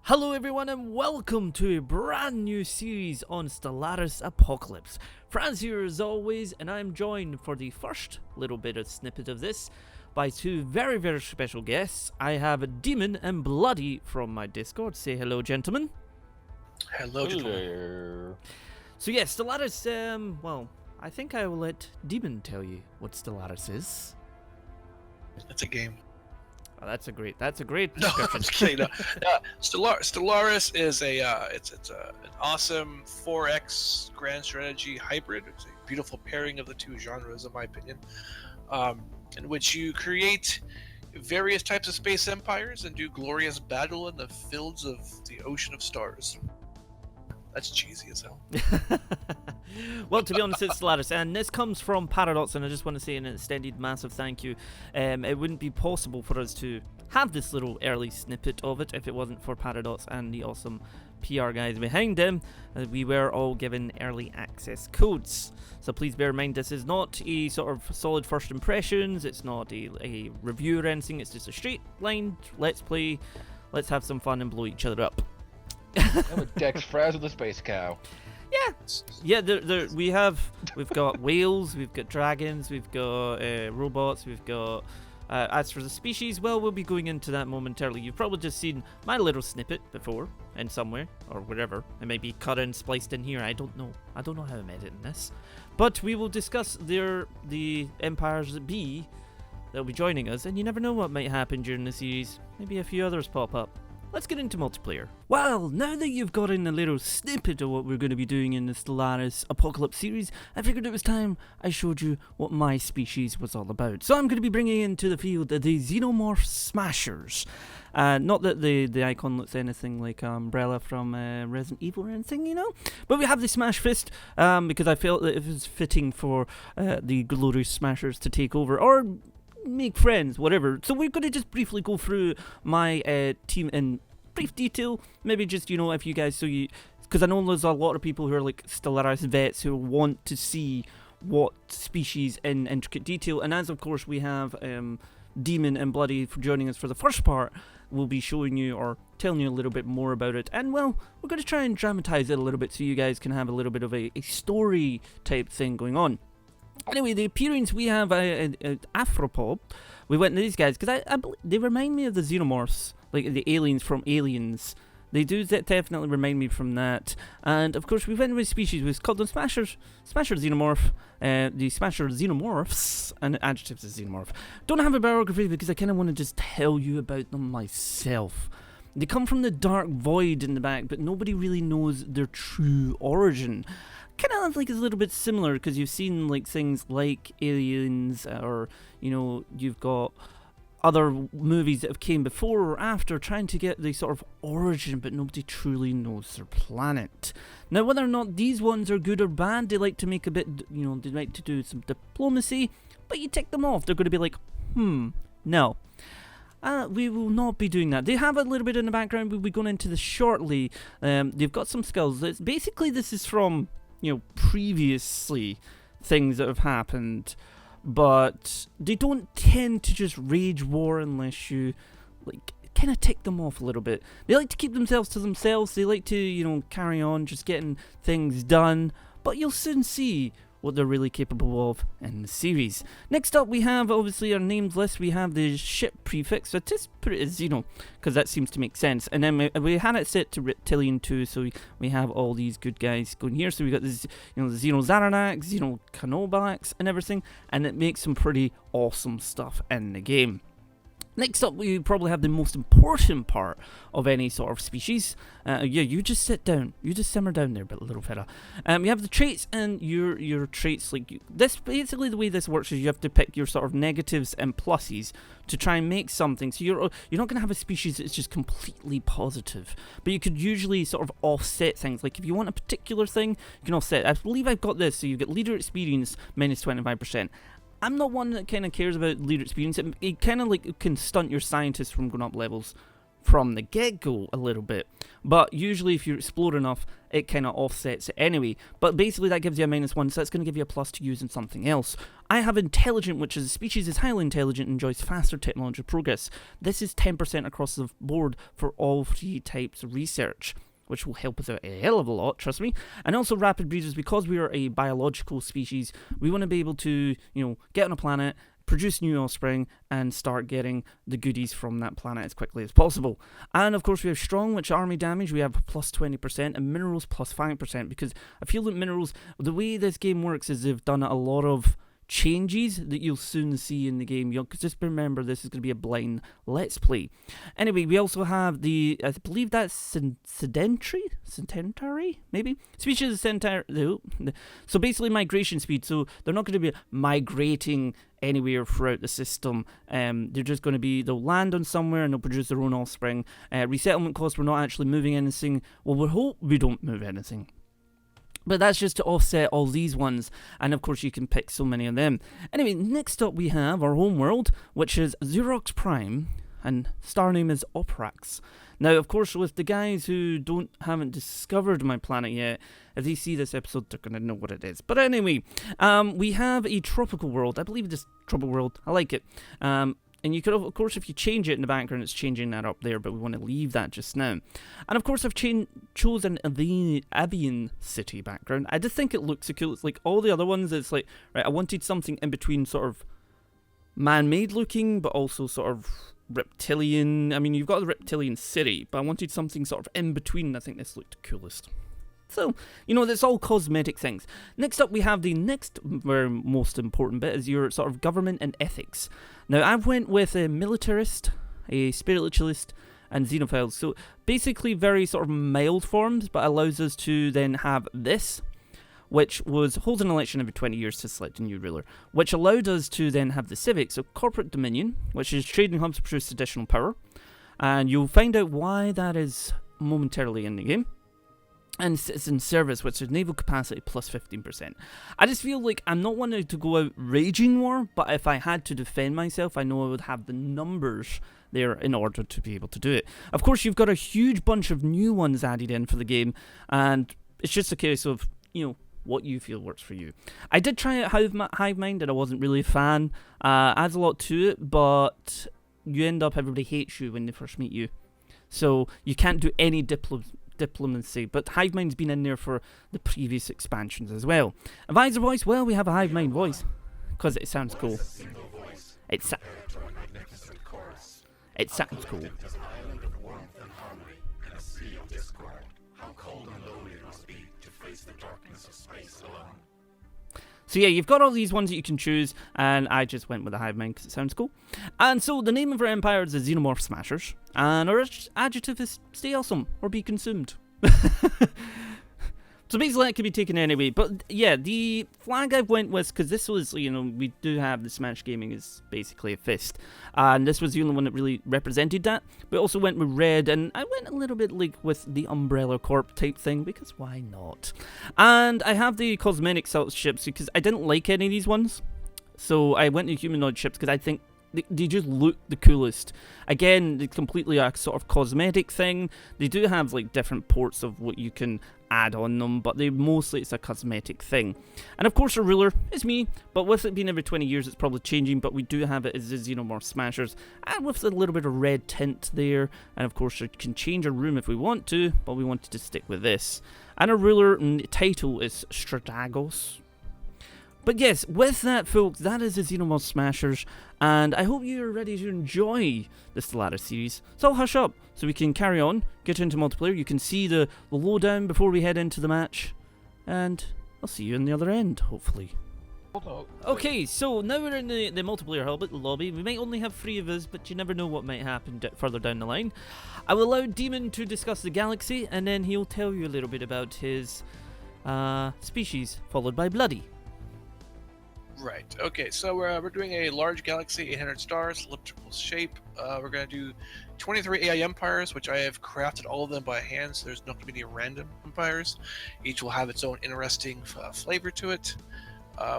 Hello everyone and welcome to a brand new series on Stellaris Apocalypse. Franz here as always, and I'm joined for the first little bit of snippet of this by two very special guests. I have Demon and Bloody from my Discord. Say hello, gentlemen. Hello, gentlemen. So yeah, Stellaris, well, I think I will let Demon tell you what Stellaris is. It's a game. Oh, that's a great No, description. I'm just kidding. No. Stellaris is it's an awesome 4X grand strategy hybrid. It's a beautiful pairing of the two genres, in my opinion, in which you create various types of space empires and do glorious battle in the fields of the ocean of stars. That's cheesy as hell. Well, to be honest, it's Stellaris, and this comes from Paradox, and I just want to say an extended massive thank you. It wouldn't be possible for us to have this little early snippet of it if it wasn't for Paradox and the awesome PR guys behind them. We were all given early access codes. So please bear in mind, this is not a sort of solid first impressions, it's not a review or anything, it's just a straight line, let's play, let's have some fun and blow each other up. I'm a Dex Frazzle the Space Cow. Yeah, we've got whales, we've got dragons, we've got robots, we've got as for the species, well, we'll be going into that momentarily. You've probably just seen my little snippet before, in somewhere, or wherever. It may be cut and spliced in here, I don't know how I'm editing this. But we will discuss the empires that be that'll be joining us, and you never know what might happen during the series. Maybe a few others pop up. Let's get into multiplayer. Well, now that you've gotten a little snippet of what we're going to be doing in the Stellaris Apocalypse series, I figured it was time I showed you what my species was all about. So I'm going to be bringing into the field the Xenomorph Smashers. Not that the icon looks anything like Umbrella from Resident Evil or anything, you know? But we have the Smash Fist because I felt that it was fitting for the glorious Smashers to take over, or make friends, whatever. So we're going to just briefly go through my team in brief detail. Maybe just, you know, if you guys, so you, because I know there's a lot of people who are like Stellaris vets who want to see what species in intricate detail. And as of course we have Demon and Bloody for joining us for the first part, we'll be showing you or telling you a little bit more about it. And well, we're going to try and dramatize it a little bit so you guys can have a little bit of a story type thing going on. Anyway, the appearance, we have Afropop. We went to these guys because I believe they remind me of the Xenomorphs, like the aliens from Aliens. They do definitely remind me from that. And of course, we went with species. We called them Smasher Xenomorph, the Smasher Xenomorphs, and adjectives is Xenomorph. Don't have a biography because I kind of want to just tell you about them myself. They come from the dark void in the back, but nobody really knows their true origin. Kind of like it's a little bit similar because you've seen like things like Aliens, or you know, you've got other movies that have came before or after trying to get the sort of origin, but nobody truly knows their planet. Now, whether or not these ones are good or bad, they like to make a bit, you know, they like to do some diplomacy, but you tick them off. They're going to be like, no. We will not be doing that. They have a little bit in the background. We'll be going into this shortly. They've got some skills. Basically, this is from, you know, previously things that have happened, but they don't tend to just rage war unless you like kind of tick them off a little bit. They like to keep themselves to themselves. They like to, you know, carry on just getting things done, but you'll soon see what they're really capable of in the series. Next up, we have obviously our names list. We have the ship prefix, so just put it as Xeno, because that seems to make sense. And then we had it set to Reptilian too, so we have all these good guys going here. So we got this, you know, the Xeno Zaranax, Xeno Canobax, and everything, and it makes some pretty awesome stuff in the game. Next up, we probably have the most important part of any sort of species. You just sit down. You just simmer down there, little fella. You have the traits, and your traits, like this. Basically, the way this works is you have to pick your sort of negatives and pluses to try and make something. So you're not going to have a species that's just completely positive, but you could usually sort of offset things. Like if you want a particular thing, you can offset. I believe I've got this. So you get leader experience minus 25%. I'm not one that kind of cares about leader experience. It kind of like can stunt your scientists from going up levels from the get-go a little bit. But usually if you explore enough, it kind of offsets it anyway. But basically that gives you a -1, so that's going to give you a plus to using something else. I have Intelligent, which is a species is highly intelligent and enjoys faster technological progress. This is 10% across the board for all 3 types of research, which will help us out a hell of a lot, trust me. And also rapid breeders, because we are a biological species, we want to be able to, get on a planet, produce new offspring, and start getting the goodies from that planet as quickly as possible. And of course we have strong, which army damage, we have plus 20%, and minerals plus 5%, because I feel that minerals, the way this game works is they've done a lot of changes that you'll soon see in the game. You'll just remember this is going to be a blind let's play. Anyway, we also have the, I believe that's sedentary, maybe? Species of sedentary, so basically migration speed, so they're not going to be migrating anywhere throughout the system. They're just going to be, they'll land on somewhere and they'll produce their own offspring. Resettlement costs, we're not actually moving anything. Well, we hope we don't move anything. But that's just to offset all these ones, and of course you can pick so many of them. Anyway, next up we have our home world, which is Xerox Prime, and star name is Oprax. Now, of course, with the guys who haven't discovered my planet yet, if they see this episode, they're going to know what it is. But anyway, we have a tropical world. I believe it is tropical world. I like it. And you could, of course, if you change it in the background, it's changing that up there, but we want to leave that just now. And of course, I've chosen the avian city background. I just think it looks so cool. It's like all the other ones, it's like, right, I wanted something in between sort of man-made looking, but also sort of reptilian. I mean, you've got the reptilian city, but I wanted something sort of in between. I think this looked the coolest. So, that's all cosmetic things. Next up, we have the next very most important bit is your sort of government and ethics. Now, I went with a militarist, a spiritualist, and xenophiles. So, basically very sort of mild forms, but allows us to then have this, which holds an election every 20 years to select a new ruler, which allowed us to then have the civic, so corporate dominion, which is trading hubs to produce additional power. And you'll find out why that is momentarily in the game. And citizen service, which is naval capacity plus 15%. I just feel like I'm not wanting to go out raging war, but if I had to defend myself, I know I would have the numbers there in order to be able to do it. Of course, you've got a huge bunch of new ones added in for the game, and it's just a case of, what you feel works for you. I did try out Hive Mind, and I wasn't really a fan. Adds a lot to it, but you end up, everybody hates you when they first meet you. So you can't do any diplomacy, but Hive Mind's been in there for the previous expansions as well. Advisor voice, well, we have a Hive Mind voice because it sounds cool. It sounds cool. So yeah, you've got all these ones that you can choose, and I just went with the Hive Mind because it sounds cool. And so the name of our empire is the Xenomorph Smashers, and our adjective is stay awesome or be consumed. So basically that could be taken anyway, but yeah, the flag I went with, because this was, we do have the Smash Gaming is basically a fist, and this was the only one that really represented that. We also went with red, and I went a little bit like with the Umbrella Corp type thing, because why not? And I have the cosmetic ships, because I didn't like any of these ones, so I went to humanoid ships, because I think they just look the coolest. Again, it's completely a sort of cosmetic thing. They do have like different ports of what you can add on them, but it's a cosmetic thing. And of course, our ruler is me, but with it being every 20 years, it's probably changing. But we do have it as the Xenomorph Smashers, and with a little bit of red tint there. And of course, we can change our room if we want to, but we wanted to stick with this. And our ruler and title is Stratagos. But yes, with that, folks, that is the Xenomorph Smashers, and I hope you're ready to enjoy the Stellaris series. So I'll hush up so we can carry on, get into multiplayer. You can see the lowdown before we head into the match, and I'll see you on the other end, hopefully. Okay, so now we're in the multiplayer lobby. We might only have 3 of us, but you never know what might happen further down the line. I will allow Demon to discuss the galaxy, and then he'll tell you a little bit about his species, followed by Bloody. Right. Okay. So we're doing a large galaxy, 800 stars, elliptical shape. We're going to do 23 AI empires, which I have crafted all of them by hand, so there's not going to be any random empires. Each will have its own interesting flavor to it.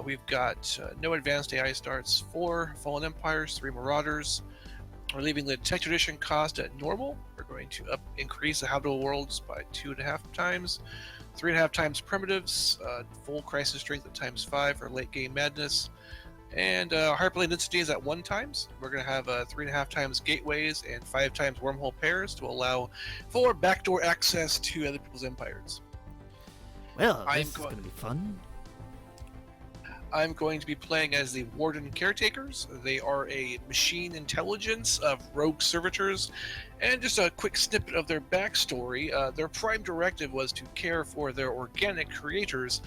We've got no advanced AI starts, 4 fallen empires, 3 marauders, We're leaving the tech tradition cost at normal. We're going to increase the habitable worlds by 2.5 times, 3.5 times primitives, full crisis strength at ×5 for late game madness, and hyperlane density is at 1 times. We're going to have 3.5 times gateways and 5 times wormhole pairs to allow for backdoor access to other people's empires. Well, this is going to be fun. I'm going to be playing as the Warden Caretakers. They are a machine intelligence of rogue servitors. And just a quick snippet of their backstory. Their prime directive was to care for their organic creators,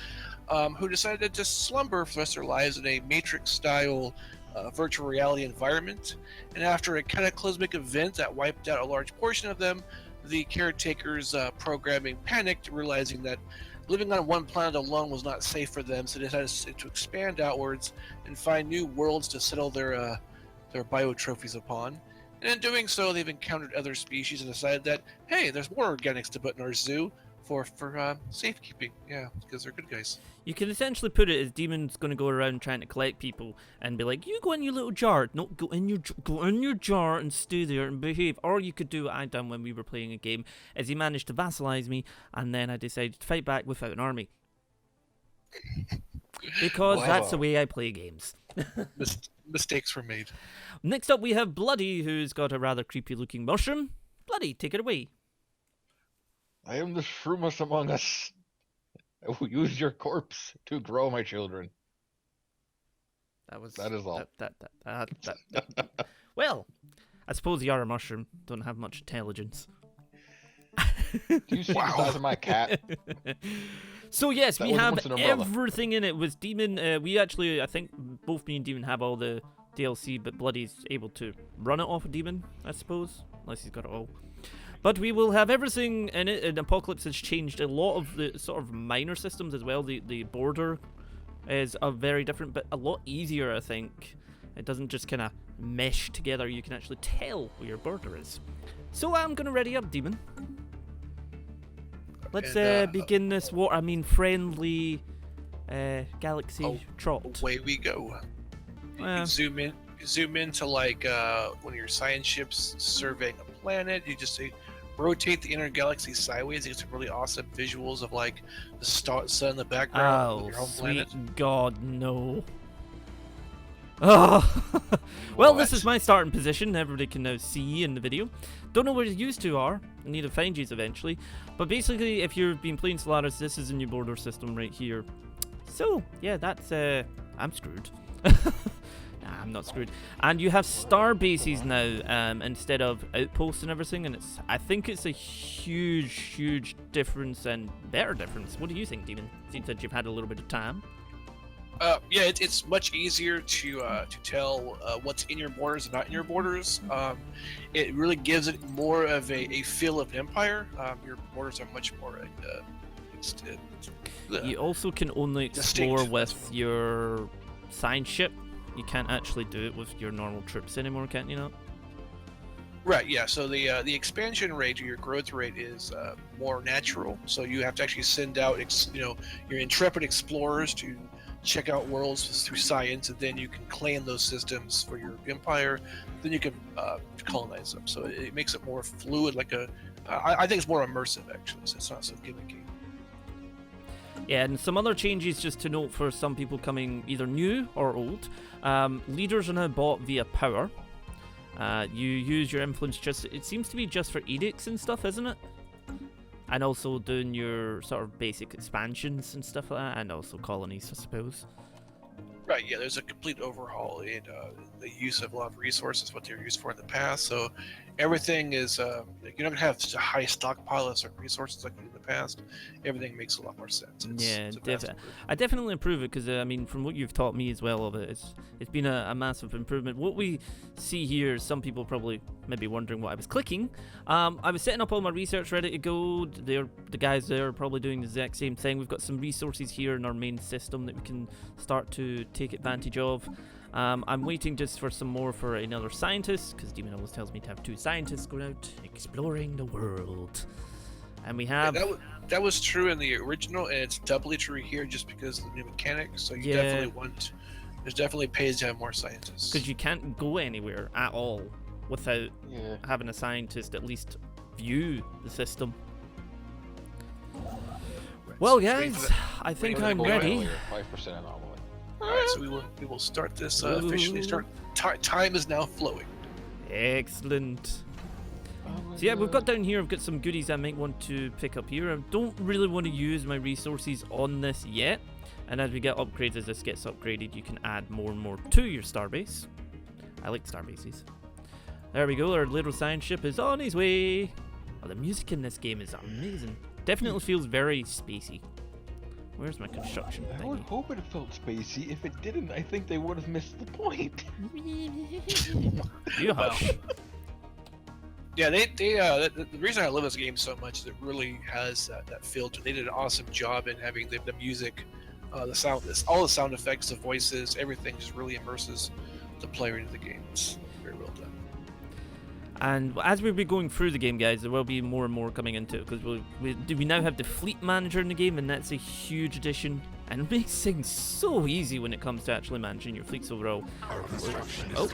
who decided to just slumber for the rest of their lives in a Matrix-style virtual reality environment. And after a cataclysmic event that wiped out a large portion of them, the Caretakers' programming panicked, realizing that living on one planet alone was not safe for them, so they decided to expand outwards and find new worlds to settle their biotrophies upon. And in doing so, they've encountered other species and decided that, hey, there's more organics to put in our zoo for safekeeping. Yeah, because they're good guys. You can essentially put it as Demon's going to go around trying to collect people and be like, you go in your little jar. No, go in your jar and stay there and behave. Or you could do what I done when we were playing a game, as he managed to vassalize me, and then I decided to fight back without an army. Because that's the way I play games. Mistakes were made. Next up we have Bloody, who's got a rather creepy looking mushroom. Bloody, take it away. I am the shrewdest among us. I will use your corpse to grow my children. That is all. Well, I suppose you are a mushroom. Don't have much intelligence. Do you see the size of my cat? So yes, we have once an umbrella. everything in it with Demon. We actually, I think both me and Demon have all the DLC, but Bloody's able to run it off of Demon, I suppose, unless he's got it all. But we will have everything in it, and Apocalypse has changed a lot of the sort of minor systems as well. The border is very different, but a lot easier, I think. It doesn't just kind of mesh together. You can actually tell where your border is. So I'm going to ready up Demon. Let's begin this friendly galaxy trot. Away we go. You can zoom in to like one of your science ships surveying a planet. You just rotate the inner galaxy sideways. You get some really awesome visuals of like the sun in the background of your home planet. Sweet God, no. Oh, well, this is my starting position. Everybody can now see in the video. Don't know where the used to are. I need to find yous eventually. But basically, if you've been playing Stellaris, this is in your border system right here. So, yeah, that's, I'm screwed. Nah, I'm not screwed. And you have star bases now, instead of outposts and everything, and I think it's a huge difference and better difference. What do you think, Demon? Seems that you've had a little bit of time. Yeah, it's much easier to tell what's in your borders and not in your borders. It really gives it more of a feel of an empire. Your borders are much more. You also can only explore with your science ship. You can't actually do it with your normal troops anymore, can't you not? Right, yeah, so the expansion rate or your growth rate is more natural. So you have to actually send out your intrepid explorers to check out worlds through science, and then you can claim those systems for your empire. Then you can colonize them. So it makes it more fluid, I think it's more immersive actually, so it's not so gimmicky. Yeah, and some other changes just to note for some people coming either new or old. Leaders are now bought via power. You use your influence it seems to be just for edicts and stuff, isn't it? And also doing your sort of basic expansions and stuff like that, and also colonies, I suppose. Right, yeah, there's a complete overhaul in the use of a lot of resources, what they were used for in the past. So everything is, you're not going to have such a high stockpile of certain resources like in the past. Everything makes a lot more sense. I definitely approve it, because, from what you've taught me as well of it, it's been a massive improvement. What we see here is some people probably maybe wondering what I was clicking. I was setting up all my research ready to go. The guys there are probably doing the exact same thing. We've got some resources here in our main system that we can start to take advantage of. I'm waiting just for some more for another scientist, because Demon always tells me to have 2 scientists going out exploring the world. And we have... Yeah, that was true in the original, and it's doubly true here just because of the new mechanics. So you definitely want... There's definitely pays to have more scientists. Because you can't go anywhere at all. without Yeah. having a scientist at least view the system. Well, guys, I think I'm ready. 5% anomaly. All right, so we will start this officially. Time is now flowing. Excellent. So yeah, we've got down here, I've got some goodies I might want to pick up here. I don't really want to use my resources on this yet. And as we get upgrades, as this gets upgraded, you can add more and more to your starbase. I like starbases. There we go, our little science ship is on his way. Oh, the music in this game is amazing. Definitely feels very spacey. Where's my construction I would thingy? hope it felt spacey. If it didn't, I think they would have missed the point. You hush. Yeah, the reason I love this game so much is it really has that feel to it. They did an awesome job in having the music, the sound, all the sound effects, the voices, everything just really immerses the player into the game. It's very well done. And as we'll be going through the game, guys, there will be more and more coming into it, because we now have the fleet manager in the game, and that's a huge addition. And it makes things so easy when it comes to actually managing your fleets overall. Oh,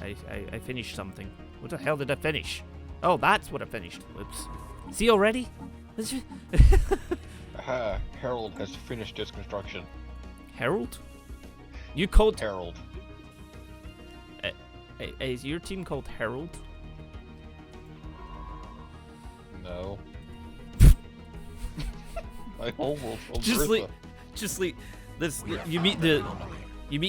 I finished something. What the hell did I finish? Oh, that's what I finished. Whoops. See already? Harold has finished his construction. Harold? You called... Harold. Is your team called Harold? No. My homeworld. Just like this. You meet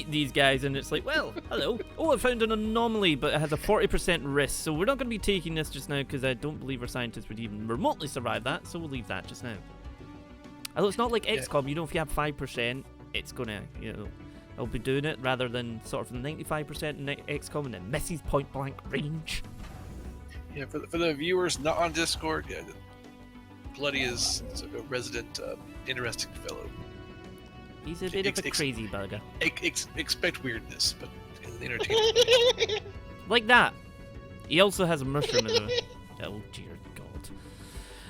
these guys, and it's like, well, hello. Oh, I found an anomaly, but it has a 40% risk. So we're not going to be taking this just now, because I don't believe our scientists would even remotely survive that. So we'll leave that just now. Although it's not like XCOM. You know, if you have 5%, it's gonna, it'll be doing it, rather than sort of 95% in XCOM and it misses point blank range. Yeah, for the viewers not on Discord, yeah, Bloody is a resident interesting fellow. He's a bit of a crazy bugger. Expect weirdness, but entertaining. Like that. He also has a mushroom as a... Oh dear God.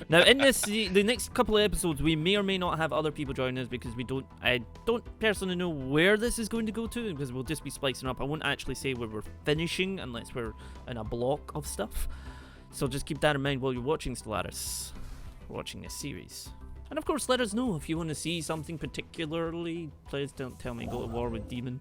Now in this, the next couple of episodes, we may or may not have other people join us, because I don't personally know where this is going to go to, because we'll just be splicing up. I won't actually say where we're finishing unless we're in a block of stuff. So just keep that in mind while you're watching Stellaris, watching this series. And of course, let us know if you want to see something particularly. Please don't tell me go to war with Demon.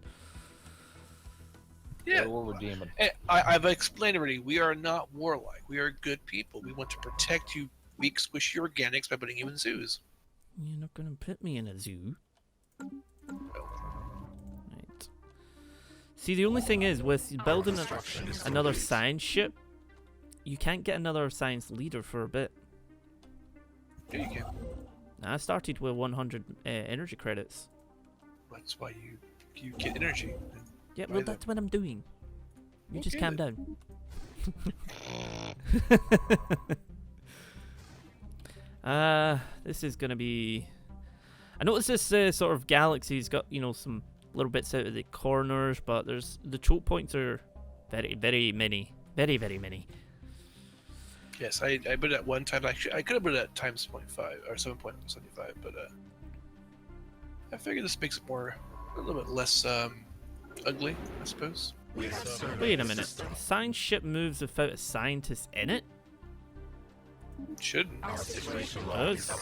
Yeah, war with Demon. I've explained already. We are not warlike. We are good people. We want to protect you, weak, squishy organics, by putting you in zoos. You're not going to put me in a zoo. Right. See, the only thing is, with building another science ship, you can't get another science leader for a bit. Yeah, you can. I started with 100 energy credits. That's why you get energy. Yeah, well, that's what I'm doing. You just calm down. This is gonna be... I noticed this sort of galaxy's got, some little bits out of the corners, but the choke points are very, very many. Very, very many. Yes, I put it at one time. Actually, I could have put it at times 0.5 or 7.75, but I figured this makes it a little bit less ugly, I suppose. Wait a minute. A science ship moves without a scientist in it? It shouldn't.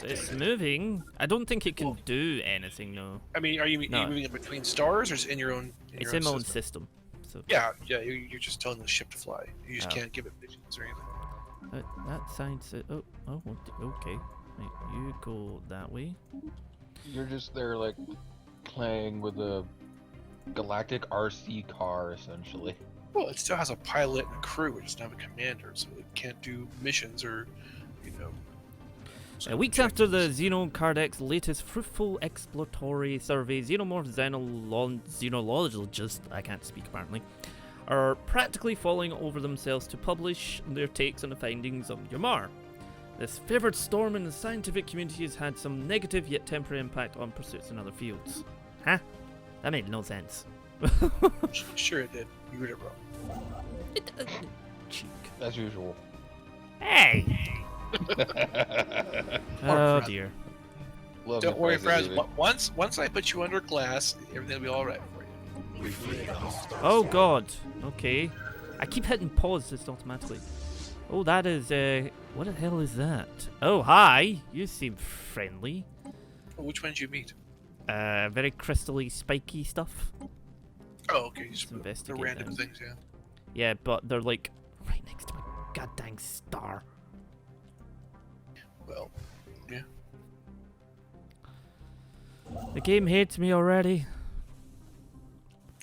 It's moving. I don't think it can do anything, though. I mean, are you moving it between stars, or is it in your own? It's in my own system. So. Yeah. You're just telling the ship to fly. You just can't give it missions or anything. That science. Okay. Wait, you go that way. You're just there, like, playing with a galactic RC car, essentially. Well, it still has a pilot and a crew. It doesn't have a commander, so it can't do missions or, weeks after the Xenocardec's latest fruitful exploratory survey, Xenomorph xenologists, I can't speak apparently, are practically falling over themselves to publish their takes on the findings of Yamar. This favoured storm in the scientific community has had some negative yet temporary impact on pursuits in other fields. Huh? That made no sense. Sure it did. You read it wrong. Cheek. As usual. Hey! Oh dear. Don't worry, friends. Once I put you under glass, everything will be all right for you. Oh god. Okay. I keep hitting pause just automatically. Oh, that is, what the hell is that? Oh, hi! You seem friendly. Oh, which one did you meet? Very crystally, spiky stuff. Oh, okay. Let's Just the investigate random them. things, yeah. Yeah, but they're like right next to my goddamn star. Well, yeah. The game hates me already.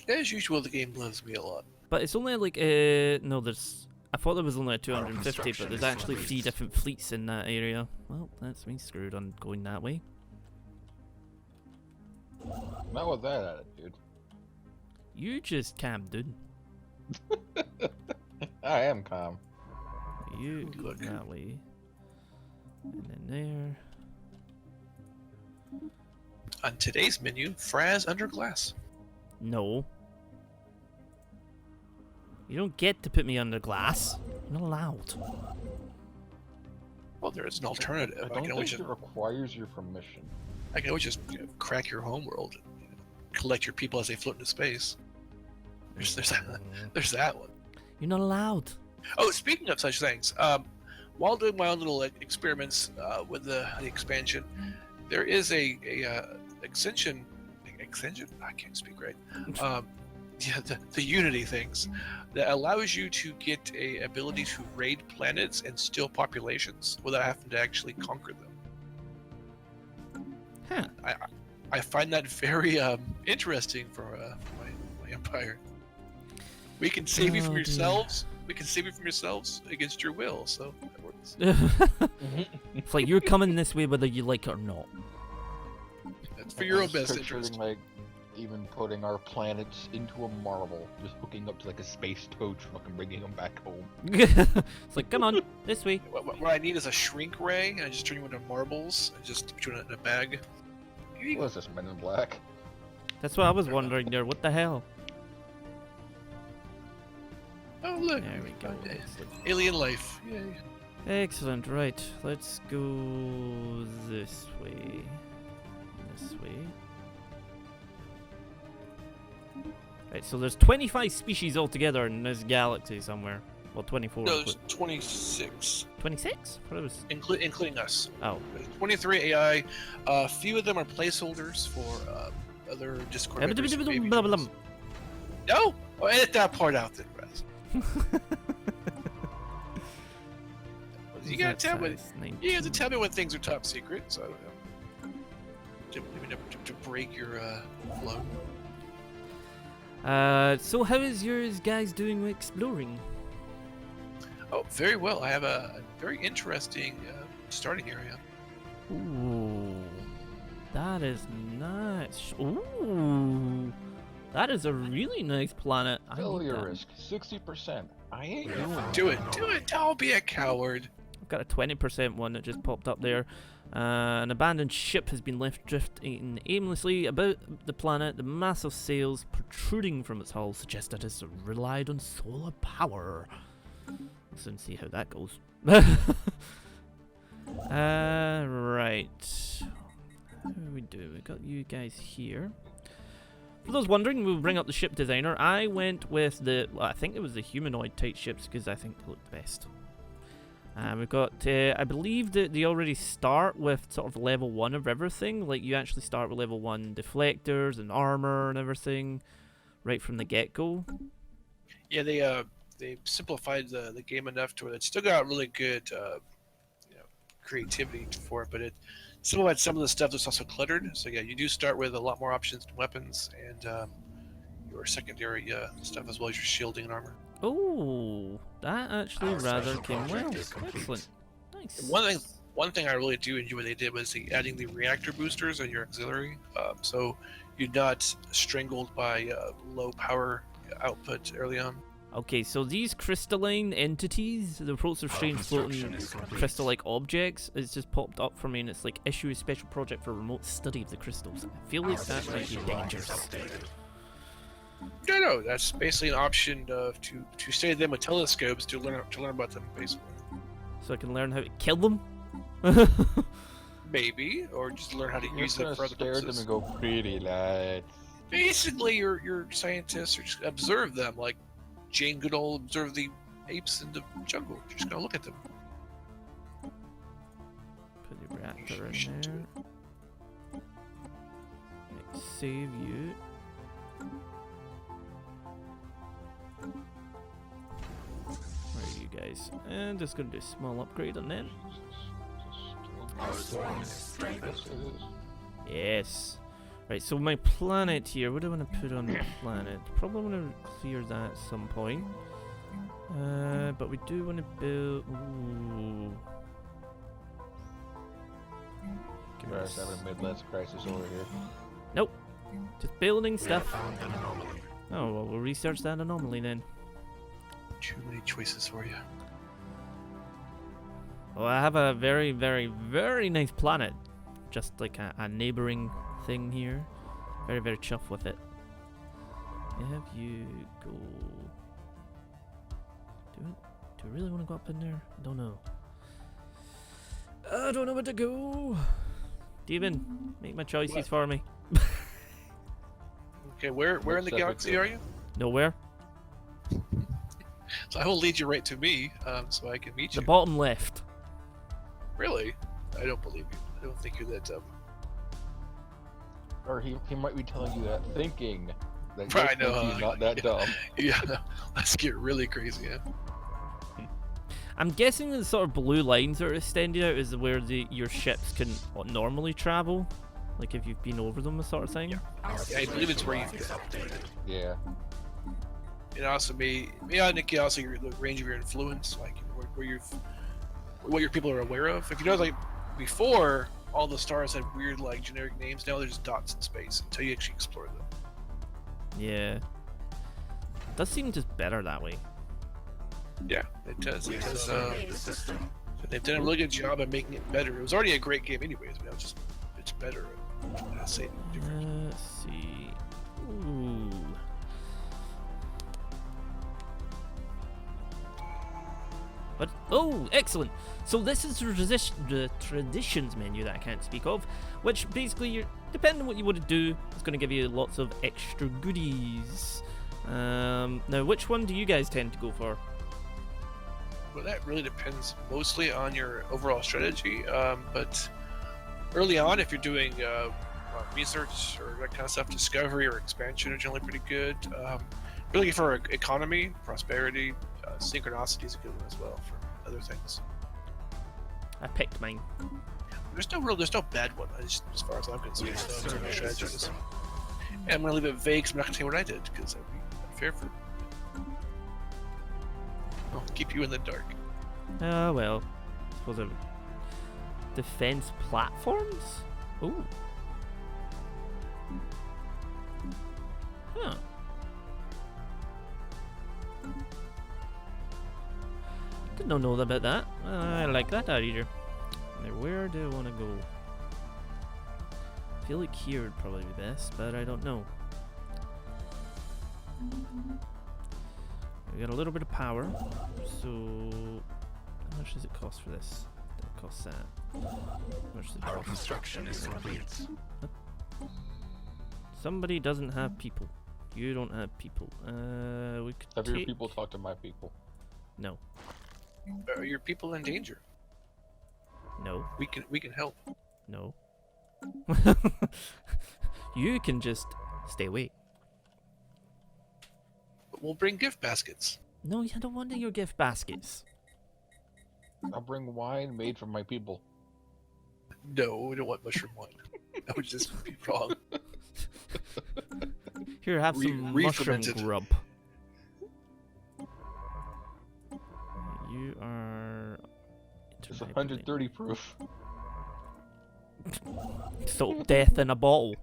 As usual, the game loves me a lot. But it's only like, no, there's... I thought there was only a 250, but there's actually 3 different fleets in that area. Well, that's me screwed on going that way. Not with that attitude. You just calm, dude. I am calm. You go Look. that way. And then there. On today's menu, Fraz under glass. No. You don't get to put me under glass. You're not allowed. Well, there is an alternative. I I don't can always think just, it requires your permission. crack your homeworld and collect your people as they float into space. There's that one. You're not allowed. Oh, speaking of such things, while doing my own little experiments with the expansion, there is a extension. I can't speak right. Yeah, the Unity things that allows you to get a ability to raid planets and steal populations without having to actually conquer them. Huh. I find that very interesting for my empire. We can save you from Oh, dear. yourselves. We can save you from yourselves against your will. So that works. It's like you're coming this way whether you like it or not. That's for your own Just best picturing, interest. like, even putting our planets into a marble, just hooking up to like a space tow truck and bringing them back home. It's like, come on, this way. What I need is a shrink ray, and I just turn you into marbles and just put you in a bag. Here you What go. is this, Men in Black? That's what I was wondering there. What the hell? Oh look, There we go. alien life. Yay. Excellent. Right, let's go this way. This way. Right, so there's 25 species altogether in this galaxy somewhere. Well, 24. No, there's 26, 26? What it was? including us. Oh. There's 23 AI. A few of them are placeholders for other Discord members. who may be joining us. No, oh, edit that part out then, Raz. You gotta tell me. You have to tell me when things are top secret, so I don't know. To break your flow. So how is yours guys doing with exploring? Oh, very well. I have a very interesting starting area. Ooh, that is nice. Ooh, that is a really nice planet. I need Failure that. risk 60%. I ain't doing it. Do it. Don't be a coward. I've got a 20% one that just popped up there. An abandoned ship has been left drifting aimlessly about the planet. The massive sails protruding from its hull suggest that it's relied on solar power. Let's soon see how that goes. Right. How do we do? We got you guys here. For those wondering, we'll bring up the ship designer. I went with the, well, I think it was the humanoid type ships because I think they look the best. We've got, I believe that they already start with sort of level 1 of everything. Like, you actually start with level 1 deflectors and armor and everything right from the get-go. Yeah, they simplified the game enough to where it's still got really good creativity for it, but it simplified some of the stuff that's also cluttered. So yeah, you do start with a lot more options and weapons and your secondary stuff as well as your shielding and armor. Oh, that actually rather came well. Excellent. Nice. One thing I really do enjoy what they did was adding the reactor boosters on your auxiliary, so you're not strangled by low power output early on. Okay, so these crystalline entities, the reports of strange floating crystal-like objects, it's just popped up for me, and it's like issue a special project for remote study of the crystals. I feel like that might be dangerous. No, that's basically an option to study them with telescopes to learn about them, basically. So I can learn how to kill them? Maybe, or just learn how to You're use them gonna for other stare at them purposes. and go, pretty lights. Basically, your scientists are just observe them, like Jane Goodall observe the apes in the jungle. You're just gonna look at them. Put the reactor You should in do there. Right, save you. Where are you guys? And just gonna do a small upgrade on them. Yes. Right, so my planet here, what do I want to put on the planet? Probably want to clear that at some point. But we do want to build... Ooh. Give me Guys, this. having a Midlands crisis over here. Nope. Just building stuff. Oh, well, we'll research that anomaly then. Too many choices for you. Well, I have a very, very, very nice planet. Just like a neighboring thing here. Very, very chuffed with it. Have you go... Do I really want to go up in there? I don't know. I don't know where to go. Demon, make my choices What? for me. Okay, where in the What's that galaxy with are you? Nowhere. So I will lead you right to me, so I can meet The you. bottom left. Really? I don't believe you. I don't think you're that dumb. Or he might be telling you that thinking that Right, I you know, think he's huh? not that dumb. Yeah, let's get really crazy, yeah. I'm guessing the sort of blue lines that are extended out is where your ships can normally travel. Like if you've been over them, sort of thing. Yeah, I believe it's where you go. Yeah. It also may indicate also the range of your influence, like what your people are aware of. If you know, like before, all the stars had weird like generic names. Now they're just dots in space until you actually explore them. Yeah. Does seem just better that way. Yeah, it does. It does. They've done a really good job of making it better. It was already a great game, anyways, but now it's better. Let's say different. Let's see. Ooh. But oh, excellent! So this is the traditions menu that I can't speak of, which basically, depending on what you want to do, it's going to give you lots of extra goodies. Now, which one do you guys tend to go for? Well, that really depends mostly on your overall strategy. But early on, if you're doing research or that kind of stuff, discovery or expansion are generally pretty good. Really for economy, prosperity, synchronicity is a good one as well for other things. I picked mine. There's no bad one as far as I'm concerned. So strategies. And I'm gonna leave it vague, so I'm not gonna tell you what I did because that'd be unfair for. I'll keep you in the dark. Ah, well. Suppose it... Defense platforms? Ooh. Huh. Did not know about that. I like that idea. Now, where do I want to go? I feel like here would probably be best, but I don't know. We got a little bit of power, so how much does it cost for this? That costs that. How much does it Our cost? construction is complete. Somebody doesn't have people. You don't have people. We could Have take... your people talk to my people? No. Are your people in danger? No. We can help. No. You can just stay away. But we'll bring gift baskets. No, I don't want your gift baskets. I'll bring wine made from my people. No, we don't want mushroom wine. That would just be wrong. Here, have some mushroom re-fermented. grub. You are... It's 130 proof. So death in a bottle.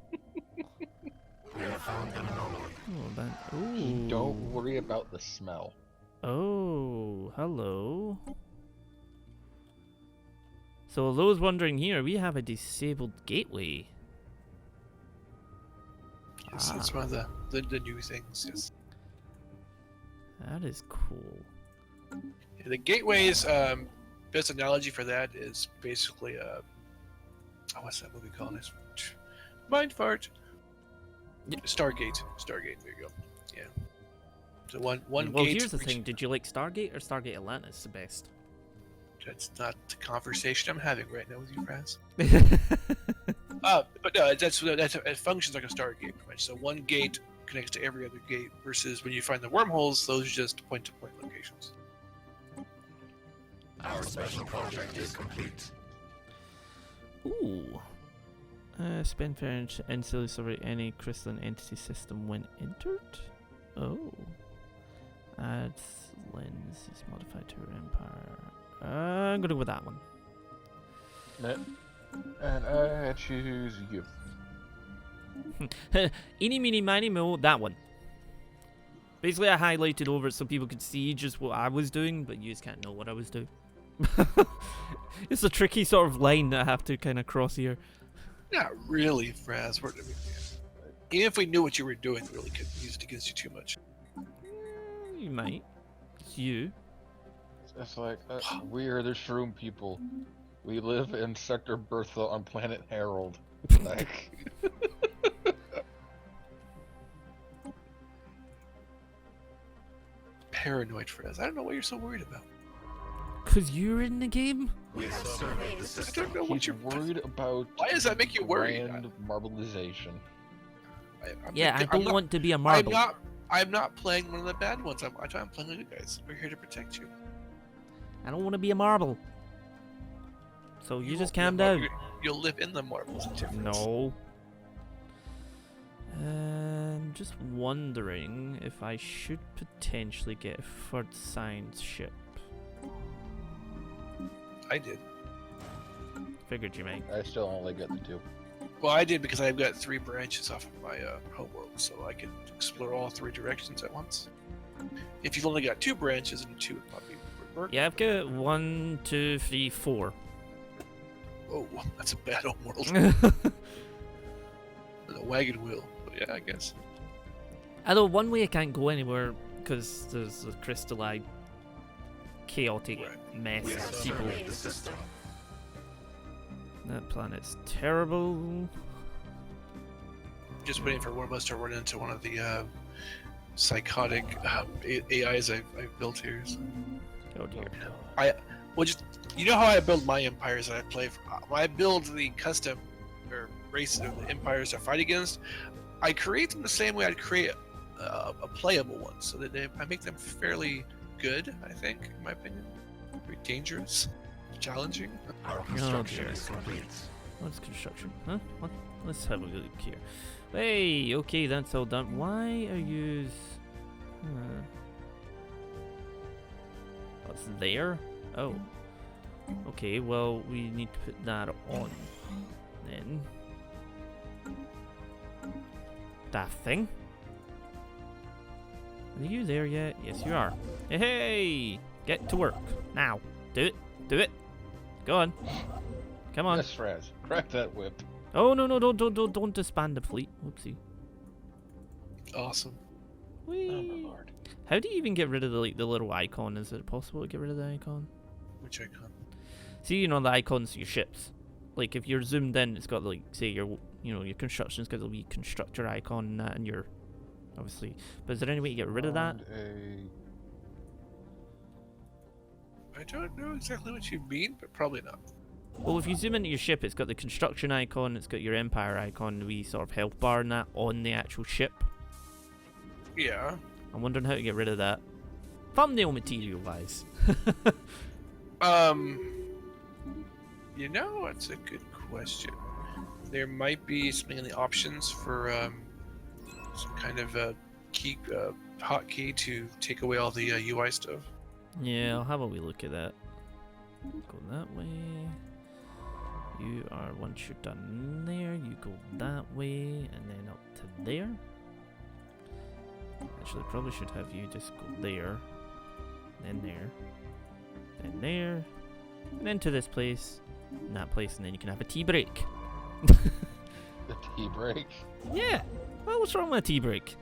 We have found an anomaly. Oh, that... Ooh. Don't worry about the smell. Oh, hello. So those wondering here, we have a disabled gateway. It's one of the new things. Yes. That is cool. The gateways. Best analogy for that is basically what's that movie called? It's mind fart. Stargate. There you go. Yeah. So one Well, gate. here's the thing. Did you like Stargate or Stargate Atlantis the best? That's not the conversation I'm having right now with you, friends. But no, it functions like a Stargate, pretty much. So one gate connects to every other gate, versus when you find the wormholes, those are just point-to-point locations. Our special project is complete. Ooh. Spend fair and celebrate any crystalline entity system when entered? Oh. Adds lens is modified to Empire. I'm gonna go with that one. And I choose you. Eeny, meeny, miny, mo, that one. Basically, I highlighted over it so people could see just what I was doing, but you just can't know what I was doing. It's a tricky sort of line that I have to kind of cross here. Not really, Fraz. Even if we knew what you were doing, we really couldn't use it against you too much. You might. It's you. It's like, we're the shroom people. We live in Sector Bertha on planet Harold. Like... Paranoid, Fraz. I don't know what you're so worried about. Cause you're in the game? We have surveyed the I system. don't know what He's you're worried about Why does that make you worried? grand marbleization. Yeah, I don't want to be a marble. I'm not playing one of the bad ones. I'm playing the good guys. We're here to protect you. I don't want to be a marble. So you just calm down. You'll live in the marbles. No. Just wondering if I should potentially get a third science ship. I did. Figured you might. I still only get the 2. Well, I did because I've got 3 branches off of my homeworld, so I can explore all 3 directions at once. If you've only got 2 branches, and 2 would probably work. Yeah, I've got 1, 2, 3, 4. Oh, that's a bad homeworld. A wagon wheel. But yeah, I guess. Although one way I can't go anywhere because there's a crystalline, chaotic mess We have of people. surveyed the system. That planet's terrible. Just waiting for one of us to run into one of the psychotic AIs I've built here. So. Oh dear. Well, just you know how I build my empires that I play for. When I build the custom or races or the empires I fight against, I create them the same way I'd create a playable one, so that I make them fairly good. I think, in my opinion, very dangerous, challenging. Our construction dear. is complete. What's construction? Huh? What? Let's have a look here. Hey, okay, that's all done. Why are you? What's there? Oh. Okay, well, we need to put that on. Then. That thing. Are you there yet? Yes, you are. Hey! Get to work. Now. Do it. Do it. Go on. Come on. Yes, Raz. Crack that whip. Oh, no, no, don't disband the fleet. Whoopsie. Awesome. Whee. Oh, my lord. How do you even get rid of the little icon? Is it possible to get rid of the icon? Which icon? See, you know, the icons of your ships. Like, if you're zoomed in, it's got, like, say, your construction's got the wee constructor icon and that, and your, obviously. But is there any way to get rid of that? I don't know exactly what you mean, but probably not. Well, if you zoom into your ship, it's got the construction icon, it's got your empire icon, the wee sort of health bar and that on the actual ship. Yeah. I'm wondering how to get rid of that. Thumbnail material-wise. You know, that's a good question. There might be something in the options for some kind of key hotkey to take away all the UI stuff. Yeah, I'll have a wee look at that. Go that way. You are, once you're done there, you go that way, and then up to there. Actually, probably should have you just go there, then there, then there, and then to this place, and that place, and then you can have a tea break. The tea break? Yeah! Well, what's wrong with a tea break?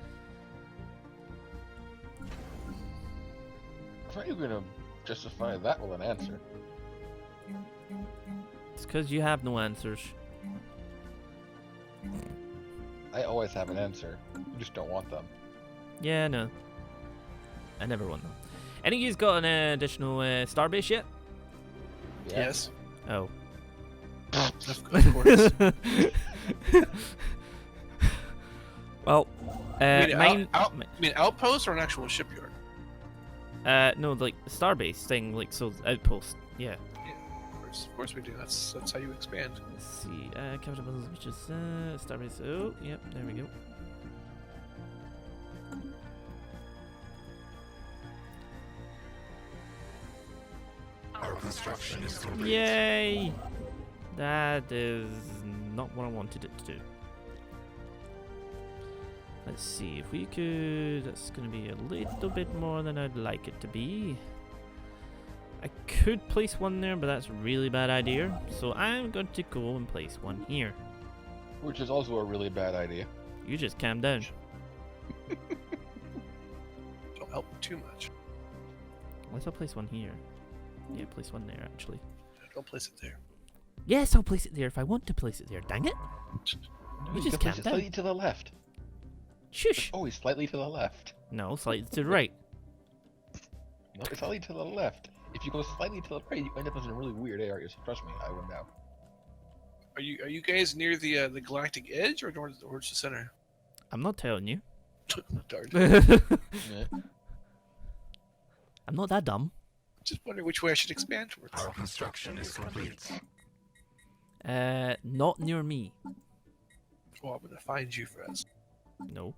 How are you going to justify that with an answer? It's because you have no answers. I always have an answer. You just don't want them. Yeah, no. I never won them. Any of you's got an additional starbase yet? Yeah. Yes. Oh. Of course. Well, mine. You mean outpost or an actual shipyard? No, like the starbase thing, like so outpost. Yeah. Of course we do. That's how you expand. Let's see. Capital buildings, which is starbase. Oh, yep. There we go. Our construction is complete. Yay! That is not what I wanted it to do. Let's see if we could. That's going to be a little bit more than I'd like it to be. I could place one there, but that's a really bad idea. So I'm going to go and place one here. Which is also a really bad idea. You just calm down. Don't help too much. Let's place one here. Yeah, place one there actually. Don't place it there. Yes, I'll place it there if I want to place it there. Dang it! You just can place calm it down. slightly to the left. Shush! It's always slightly to the left. No, slightly to the right. No, it's slightly to the left. If you go slightly to the right, you end up in a really weird area. So trust me, I would know. Are you guys near the galactic edge or towards the center? I'm not telling you. Darn. Yeah. I'm not that dumb. Just wondering which way I should expand towards. Our construction is complete. Not near me. Well, I'm gonna find you first. No,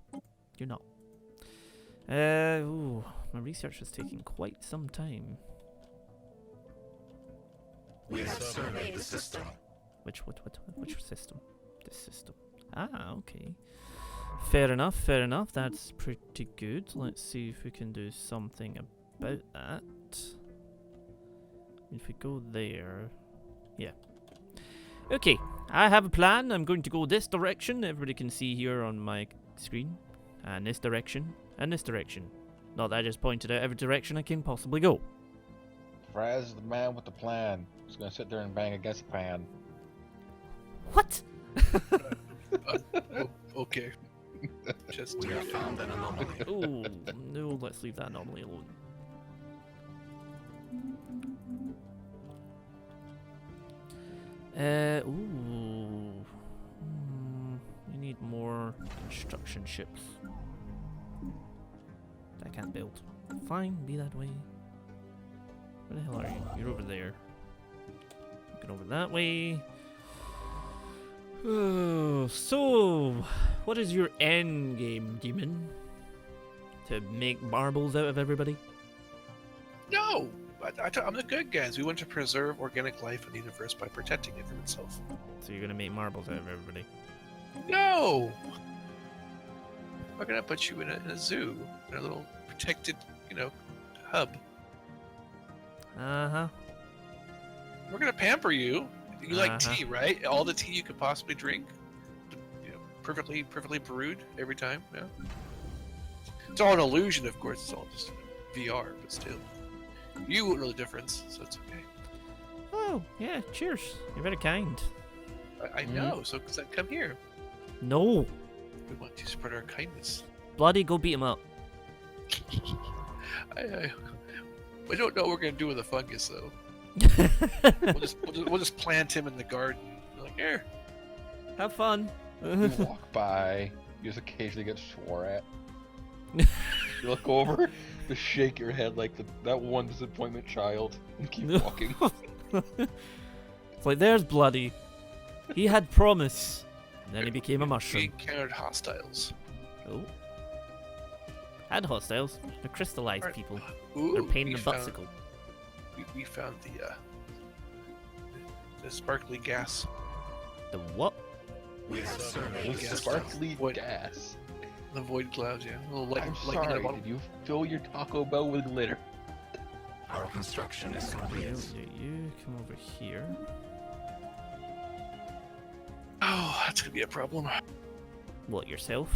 you're not. Ooh, my research is taking quite some time. We have surveyed the system. Which system? This system. Ah, okay. Fair enough, fair enough. That's pretty good. Let's see if we can do something about that. If we go there... Yeah. Okay, I have a plan. I'm going to go this direction. Everybody can see here on my screen. And this direction. And this direction. Not that I just pointed out every direction I can possibly go. Fraz is the man with the plan. He's gonna sit there and bang against the pan. What? Okay. Just We have found an anomaly. Oh, no, let's leave that anomaly alone. Ooh. We need more construction ships. I can't build. Fine, be that way. Where the hell are you? You're over there. Looking over that way. Oh, so, what is your end game, demon? To make marbles out of everybody? no. I'm the good guys. We want to preserve organic life in the universe by protecting it from itself. So you're gonna make marbles out of everybody? No. We're gonna put you in a zoo, in a little protected, hub. Uh-huh. We're gonna pamper you. You like Uh-huh. tea, right? All the tea you could possibly drink. Perfectly brewed every time. Yeah. It's all an illusion, of course. It's all just VR, but still, you wouldn't know the difference, so it's okay. Oh, yeah, cheers. You're very kind. I know. So come here. No. We want to spread our kindness. Bloody go beat him up. I don't know what we're gonna do with the fungus though. We'll just plant him in the garden. Be like, here. Have fun. You walk by, you just occasionally get swore at. You look over, just shake your head like that one disappointment child, and keep walking. It's like, there's Bloody. He had promise. And then he became a We mushroom. encountered hostiles. Oh. Had hostiles. They're crystallized Alright. people. Ooh, They're pain in we the found- buttsicle. We found the sparkly gas. The what? We have surveyed the With system. sparkly What? gas. The void clouds, yeah. A little light, I'm lightning in a sorry, bottle. did you fill your Taco Bell with glitter? Our construction is complete. You come over here. Oh, that's gonna be a problem. What, yourself?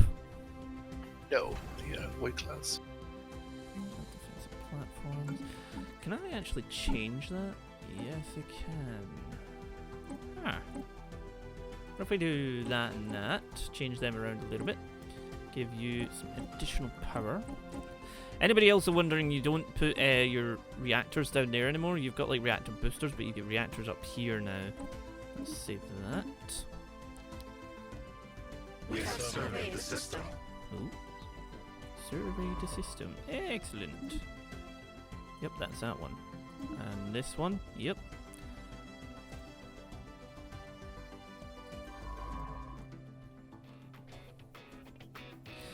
No, the void clouds. Defensive platforms. Can I actually change that? Yes, I can. Ah. What if we do that and that? Change them around a little bit. Give you some additional power. Anybody else are wondering you don't put your reactors down there anymore? You've got like reactor boosters, but you get reactors up here now. Let's save that. We have surveyed the system. Oh. Survey the system. Excellent. Yep, that's that one. And this one. Yep.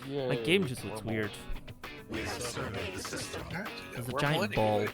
Yay, My game just looks horrible. weird. We have surveyed the system. Yeah, There's a we're giant winning ball. anyway.